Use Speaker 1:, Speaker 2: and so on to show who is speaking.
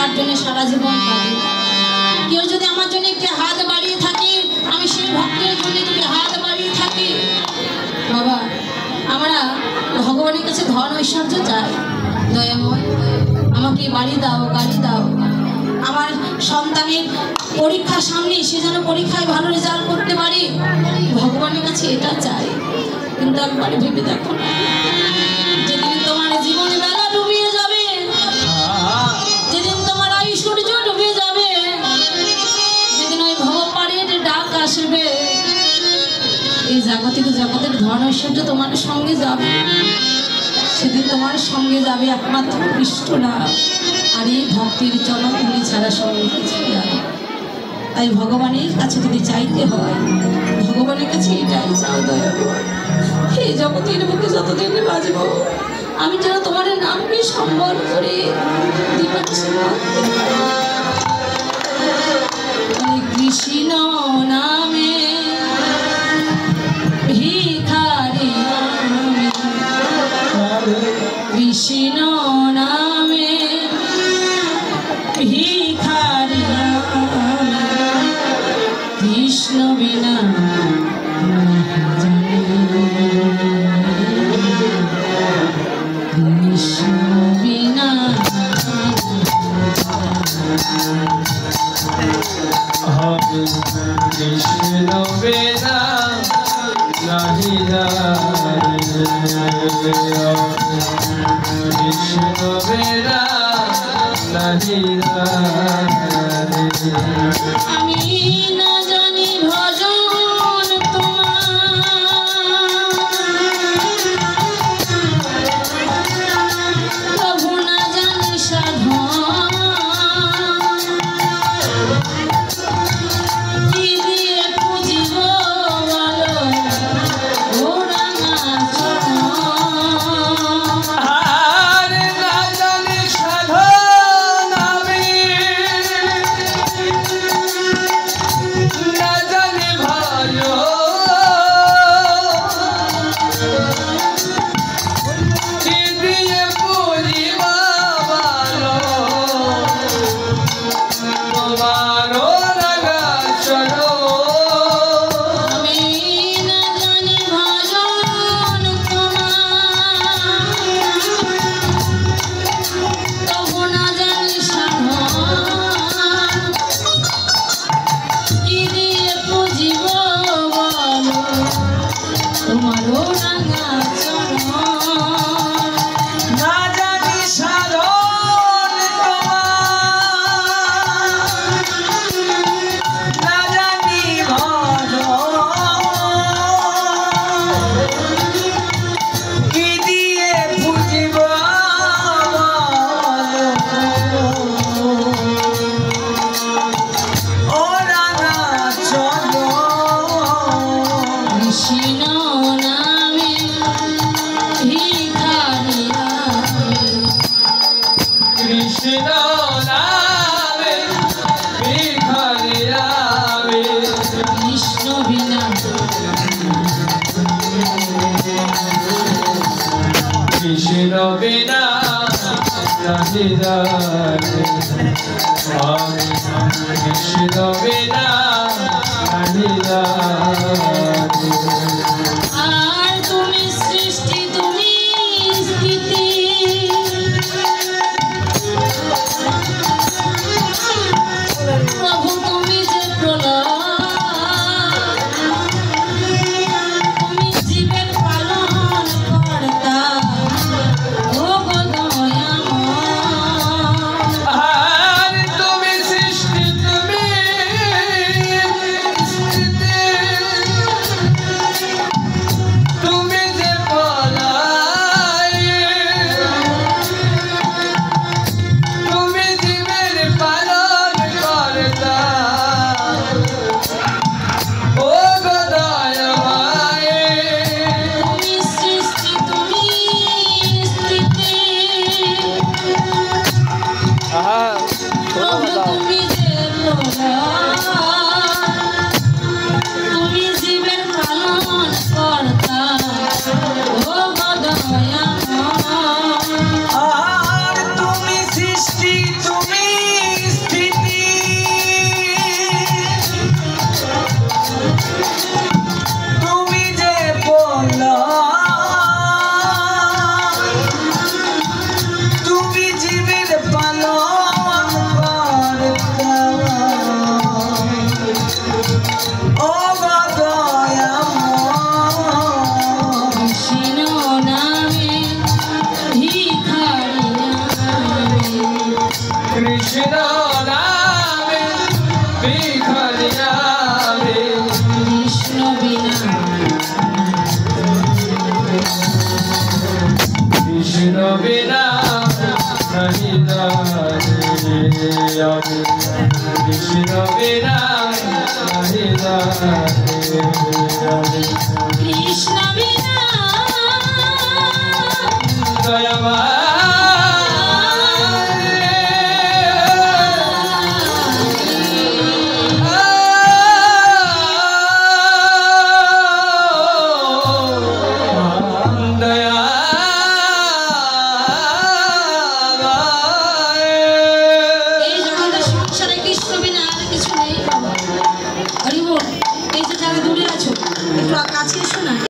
Speaker 1: তার জন্য সারা জীবন কাঁদি। কেউ যদি আমার জন্য একটি হাত বাড়িয়ে থাকে, আমি সেই ভক্তের জন্য যদি হাত বাড়িয়ে থাকি। বাবা, আমরা ভগবানের কাছে ধন ঐশ্বর্য চাই। দয়াময়, আমাকে বাড়ি দাও, গাড়ি দাও। আমার সন্তানের পরীক্ষার সামনে, সে যেন পরীক্ষায় ভালো রেজাল্ট করতে পারে, ভগবানের কাছে এটা চাই। কিন্তু একবারে ভেবে দেখো না, যেদিন তোমার জীবনে বেলা ডুবিয়ে যাবে, যেদিন তোমার ঐশ্বর্য ডুবে যাবে, যেদিন ওই ভবপাড়ের ডাক আসবে, এই জাগতিক জগতের ধন ঐশ্বর্য তোমার সঙ্গে যাবে। সেদিন তোমার সঙ্গে যাবে একমাত্র কৃষ্ণ নাম আর এই ভক্তির চরণধুলি ছাড়া সঙ্গে কিছু যাবে। তাই ভগবানের কাছে যদি চাইতে হয়, ভগবানের কাছে এটাই চাও, দয়াময় এই জগতের বুকে যতদিন বাঁচব, আমি যেন তোমার নামকে সম্বল করে কৃষ্ণ নামে ভিখারি, কৃষ্ণ নামে ভিখারি, কৃষ্ণ বিনা কৃষ্ণ বিনা
Speaker 2: কৃষ্ণ বিনা নাহি কৃষ্ণ বিনা নাহি।
Speaker 1: আমি না জানি ভজন তোমার, প্রভু না জানি সাধন, কি দিয়ে পুজিব বলো ও রাঙা চরণ।
Speaker 2: না জানি সাধন আমি, না জানি ভজন, কি দিয়ে পুজিব বলো তোমার রাঙা চরণ।
Speaker 1: আমি না জানি ভজন তোমার, তবু না জানি সাধন, কি দিয়ে পুজিব বলো তোমারও রাঙা চরণ।
Speaker 2: না জানি সাধন তোমার, না জানি ভজন, কি দিয়ে বুঝিব ও রাঙা চরণ।
Speaker 1: কৃষ্ণ নামে ভিখারি আমি,
Speaker 2: কৃষ্ণ নামে ভিখারি আমি,
Speaker 1: কৃষ্ণ বিনা
Speaker 2: কৃষ্ণ বিনা নাহি আমি, কৃষ্ণ বিনা নাহি।
Speaker 1: আর তুমি সৃষ্টি, তুমি স্থিতি, প্রভু তুমি যে প্রলয়, তুমি জীবের পালন কর্তা, ও গো দয়াময়।
Speaker 2: আর তুমি সৃষ্টি, তুমি স্থিতি, আমি কৃষ্ণ বিনা নাহি জানি
Speaker 1: কৃষ্ণ বিনা কাছে এসো